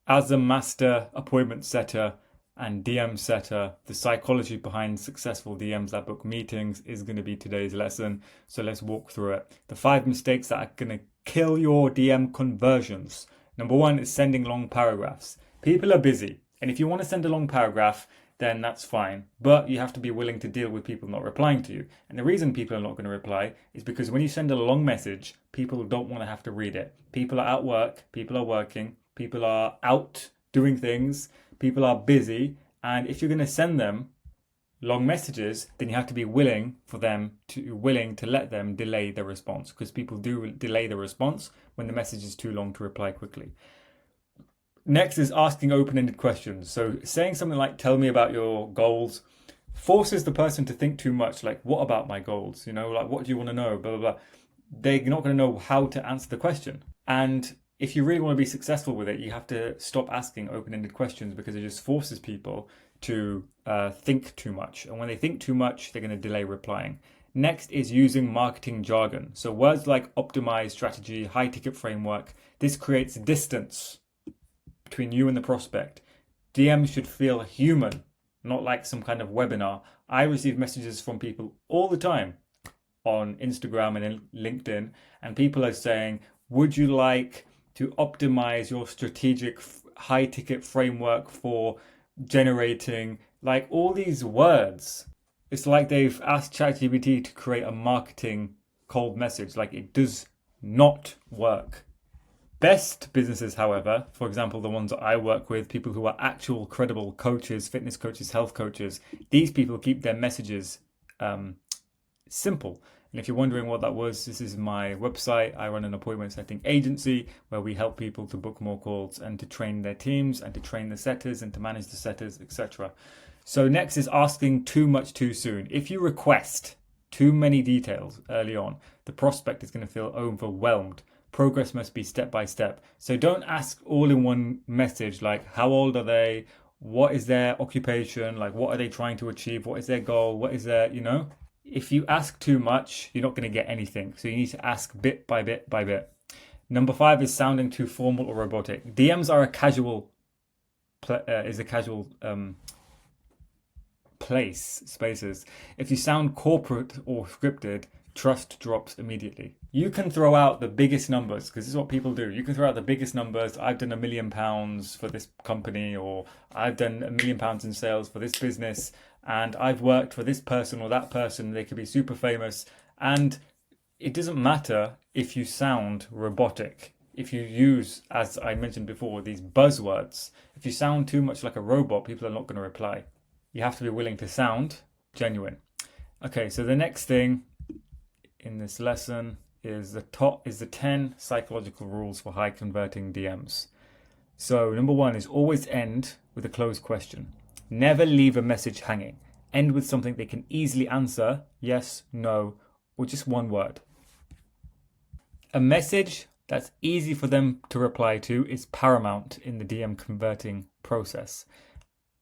As a master appointment setter and DM setter, the psychology behind successful DMs that book meetings is going to be today's lesson. So let's walk through it. The 5 mistakes that are going to kill your DM conversions. Number 1 is sending long paragraphs. People are busy, and if you want to send a long paragraph, then that's fine. But you have to be willing to deal with people not replying to you. And the reason people are not going to reply is because when you send a long message, people don't want to have to read it. People are at work, people are working, people are out doing things, people are busy. And if you're going to send them long messages, then you have to be willing to let them delay the response, because people do delay the response when the message is too long to reply quickly. Next is asking open-ended questions. So saying something like, tell me about your goals, forces the person to think too much. Like, what about my goals? Like, what do you want to know? Blah, blah, blah. They're not going to know how to answer the question. And if you really want to be successful with it, you have to stop asking open-ended questions, because it just forces people to think too much. And when they think too much, they're going to delay replying. Next is using marketing jargon. So words like optimize, strategy, high ticket framework. This creates distance between you and the prospect. DMs should feel human, not like some kind of webinar. I receive messages from people all the time on Instagram and LinkedIn, and people are saying, would you like to optimize your strategic high ticket framework for generating, like, all these words? It's like they've asked ChatGPT to create a marketing cold message. Like, it does not work. Best businesses, however, for example, the ones that I work with, people who are actual credible coaches, fitness coaches, health coaches, these people keep their messages simple. And if you're wondering what that was, this is my website. I run an appointment setting agency where we help people to book more calls and to train their teams and to train the setters and to manage the setters, etc. So next is asking too much too soon. If you request too many details early on, the prospect is going to feel overwhelmed. Progress must be step by step. So don't ask all in one message, like, how old are they? What is their occupation? Like, what are they trying to achieve? What is their goal? What is their, If you ask too much, you're not going to get anything. So you need to ask bit by bit by bit. Number 5 is sounding too formal or robotic. DMs are a casual spaces. If you sound corporate or scripted, trust drops immediately. You can throw out the biggest numbers, because this is what people do. You can throw out the biggest numbers. I've done £1 million for this company, or I've done £1 million in sales for this business, and I've worked for this person or that person. They could be super famous. And it doesn't matter if you sound robotic. If you use, as I mentioned before, these buzzwords, if you sound too much like a robot, people are not going to reply. You have to be willing to sound genuine. Okay, so the next thing in this lesson is the 10 psychological rules for high converting DMs. So number 1 is always end with a closed question. Never leave a message hanging. End with something they can easily answer, yes, no, or just one word. A message that's easy for them to reply to is paramount in the DM converting process.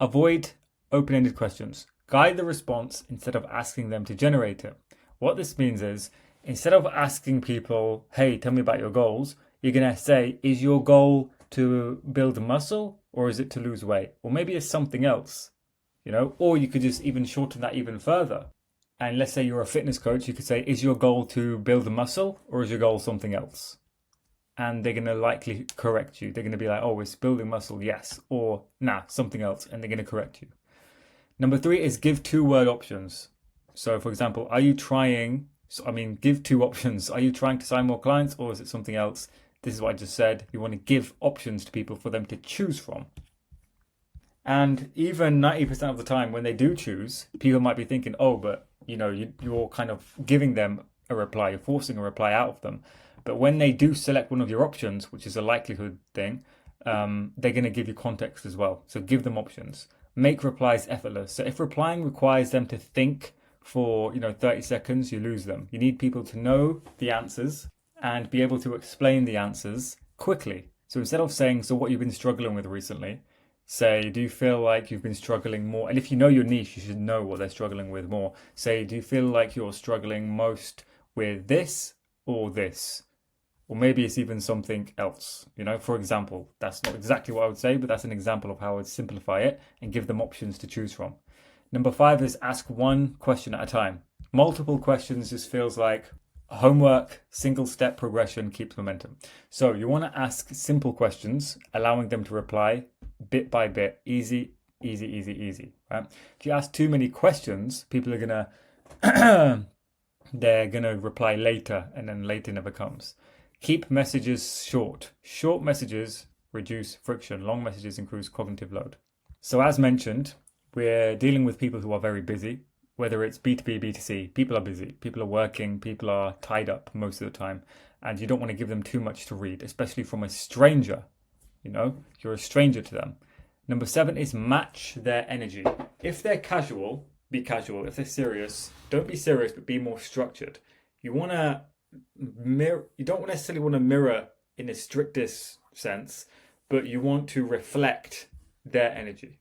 Avoid open-ended questions. Guide the response instead of asking them to generate it. What this means is, instead of asking people, hey, tell me about your goals, you're going to say, is your goal to build muscle, or is it to lose weight? Or maybe it's something else, or you could just even shorten that even further. And let's say you're a fitness coach, you could say, is your goal to build muscle, or is your goal something else? And they're going to likely correct you. They're going to be like, oh, it's building muscle, yes, or nah, something else, and they're going to correct you. Number 3 is give 2-word options. So for example, give 2 options. Are you trying to sign more clients, or is it something else? This is what I just said. You want to give options to people for them to choose from. And even 90% of the time when they do choose, people might be thinking, oh, but you're kind of giving them a reply, you're forcing a reply out of them. But when they do select one of your options, which is a likelihood thing, they're going to give you context as well. So give them options. Make replies effortless. So if replying requires them to think for 30 seconds, you lose them. You need people to know the answers and be able to explain the answers quickly. So instead of saying, so what you've been struggling with recently, say, do you feel like you've been struggling more? And if you know your niche, you should know what they're struggling with more. Say, do you feel like you're struggling most with this or this? Or maybe it's even something else. For example, that's not exactly what I would say, but that's an example of how I would simplify it and give them options to choose from. Number 5 is ask one question at a time. Multiple questions just feels like homework, single step progression keeps momentum. So you want to ask simple questions, allowing them to reply bit by bit, easy, easy, easy, easy, right? If you ask too many questions, people are gonna they're gonna reply later, and then later never comes. Keep messages short. Short messages reduce friction. Long messages increase cognitive load. So as mentioned, we're dealing with people who are very busy, whether it's B2B, B2C. People are busy, people are working, people are tied up most of the time, and you don't want to give them too much to read, especially from a stranger. You're a stranger to them. Number 7 is match their energy. If they're casual, be casual. If they're serious, don't be serious, but be more structured. You don't necessarily want to mirror in the strictest sense, but you want to reflect their energy.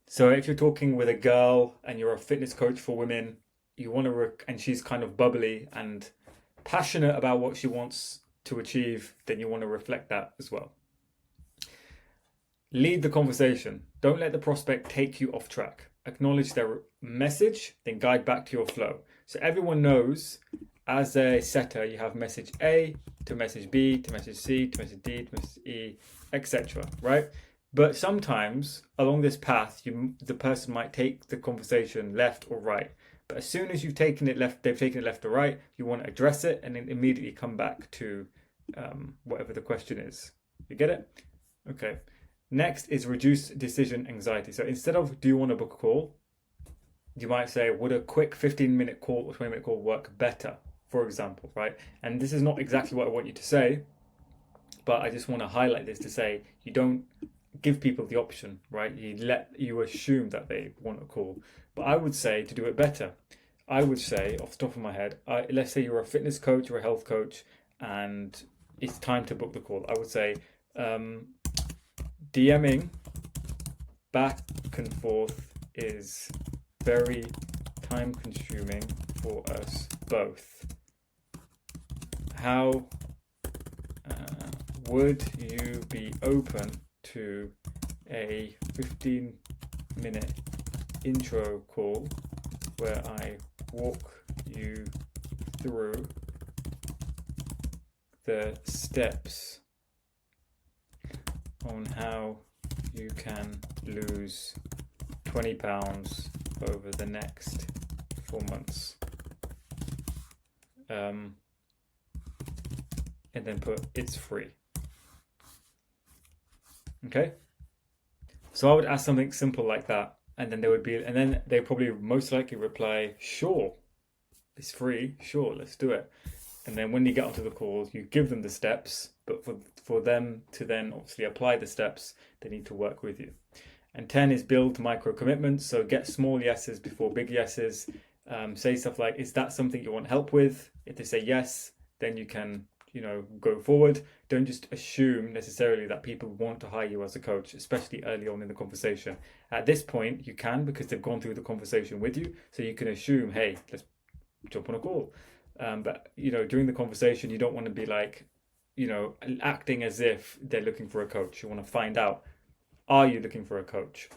So if you're talking with a girl and you're a fitness coach for women, and she's kind of bubbly and passionate about what she wants to achieve, then you want to reflect that as well. Lead the conversation. Don't let the prospect take you off track. Acknowledge their message, then guide back to your flow. So everyone knows, as a setter, you have message A to message B to message C to message D to message E, etc. Right? But sometimes along this path, the person might take the conversation left or right. But as soon as they've taken it left or right, you want to address it and then immediately come back to whatever the question is. You get it? Okay. Next is reduce decision anxiety. So instead of do you want to book a call, you might say, would a quick 15-minute call or 20-minute call work better, for example, right? And this is not exactly what I want you to say, but I just want to highlight this to say you don't give people the option, right? You assume that they want a call. But I would say to do it better, I would say off the top of my head, let's say you're a fitness coach or a health coach and it's time to book the call. I would say DMing back and forth is very time consuming for us both. How would you be open to a 15-minute intro call where I walk you through the steps on how you can lose 20 pounds over the next 4 months. And then put it's free. Okay? So I would ask something simple like that, and then they probably most likely reply, sure, it's free, sure, let's do it. And then when you get onto the call, you give them the steps, but for them to then obviously apply the steps, they need to work with you. And 10 is build micro commitments. So get small yeses before big yeses. Say stuff like, is that something you want help with? If they say yes, then you can, go forward. Don't just assume necessarily that people want to hire you as a coach, especially early on in the conversation. At this point, you can, because they've gone through the conversation with you. So you can assume, hey, let's jump on a call. But during the conversation, you don't want to be like, acting as if they're looking for a coach. You want to find out, are you looking for a coach?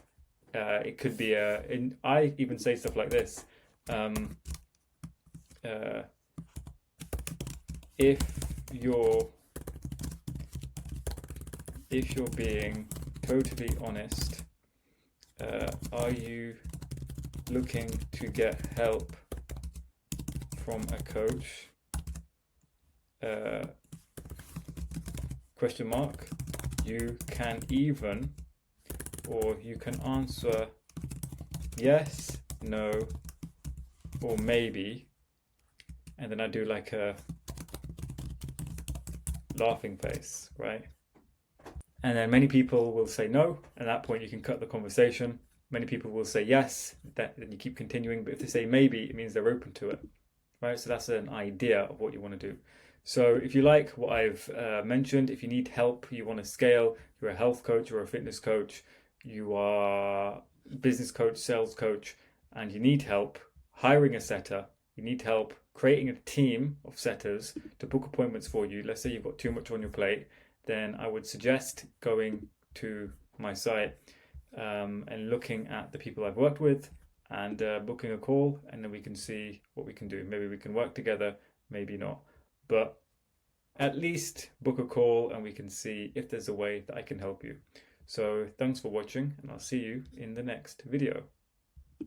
It could be I even say stuff like this. If you're being totally honest, are you looking to get help from a coach? Question mark. You can answer yes, no, or maybe, and then I do like a laughing face, right? And then many people will say no. At that point, you can cut the conversation. Many people will say yes, then you keep continuing. But if they say maybe, it means they're open to it, right? So that's an idea of what you want to do. So if you like what I've mentioned, if you need help, you want to scale, you're a health coach, you're a fitness coach, you are a business coach, sales coach, and you need help hiring a setter, you need help creating a team of setters to book appointments for you. Let's say you've got too much on your plate, then I would suggest going to my site and looking at the people I've worked with and booking a call, and then we can see what we can do. Maybe we can work together, maybe not. But at least book a call and we can see if there's a way that I can help you. So thanks for watching, and I'll see you in the next video.